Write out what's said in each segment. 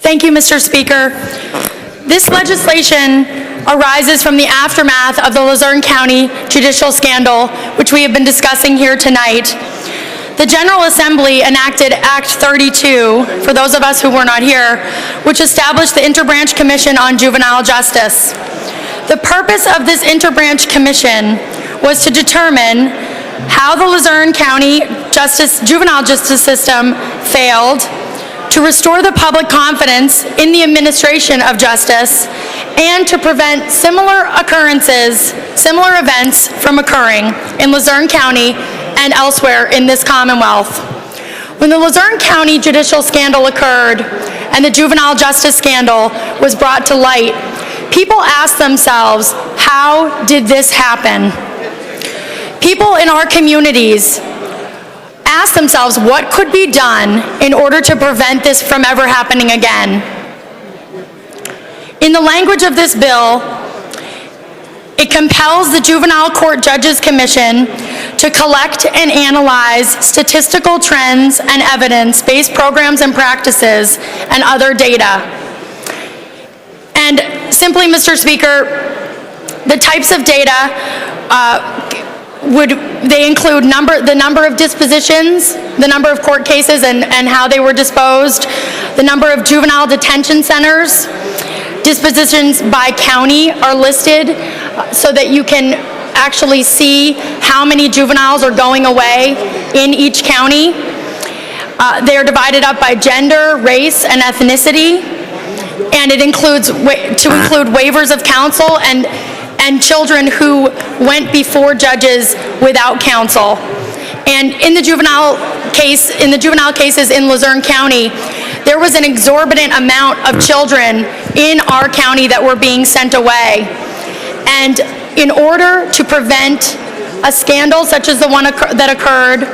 Thank you, Mr. Speaker. This legislation arises from the aftermath of the Luzerne County judicial scandal, which we have been discussing here tonight. The General Assembly enacted Act 32, for those of us who were not here, which established the Interbranch Commission on Juvenile Justice. The purpose of this Interbranch Commission was to determine how the Luzerne County juvenile justice system failed, to restore the public confidence in the administration of justice, and to prevent similar events from occurring in Luzerne County and elsewhere in this Commonwealth. When the Luzerne County judicial scandal occurred and the juvenile justice scandal was brought to light, people asked themselves, how did this happen? People in our communities ask themselves what could be done in order to prevent this from ever happening again. In the language of this bill, it compels the Juvenile Court Judges Commission to collect and analyze statistical trends and evidence-based programs and practices and other data. And simply, Mr. Speaker, the types of data they include the number of dispositions, the number of court cases and how they were disposed, the number of juvenile detention centers. Dispositions by county are listed so that you can actually see how many juveniles are going away in each county. They are divided up by gender, race, and ethnicity, and it includes include waivers of counsel and children who went before judges without counsel. And in the juvenile cases in Luzerne County, there was an exorbitant amount of children in our county that were being sent away. And in order to prevent a scandal such as the one that occurred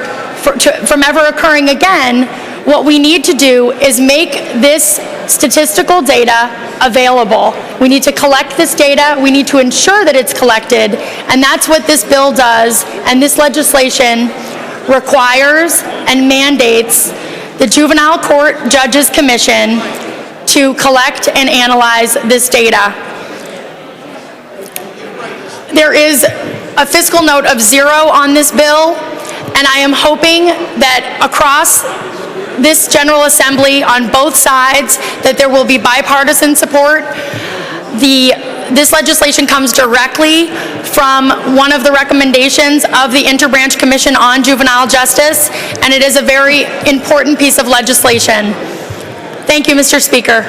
from ever occurring again, what we need to do is make this statistical data available. We need to collect this data, we need to ensure that it's collected, and that's what this bill does, and this legislation requires and mandates the Juvenile Court Judges Commission to collect and analyze this data. There is a fiscal note of 0 on this bill, and I am hoping that across this General Assembly on both sides that there will be bipartisan support. This legislation comes directly from one of the recommendations of the Interbranch Commission on Juvenile Justice, and it is a very important piece of legislation. Thank you, Mr. Speaker.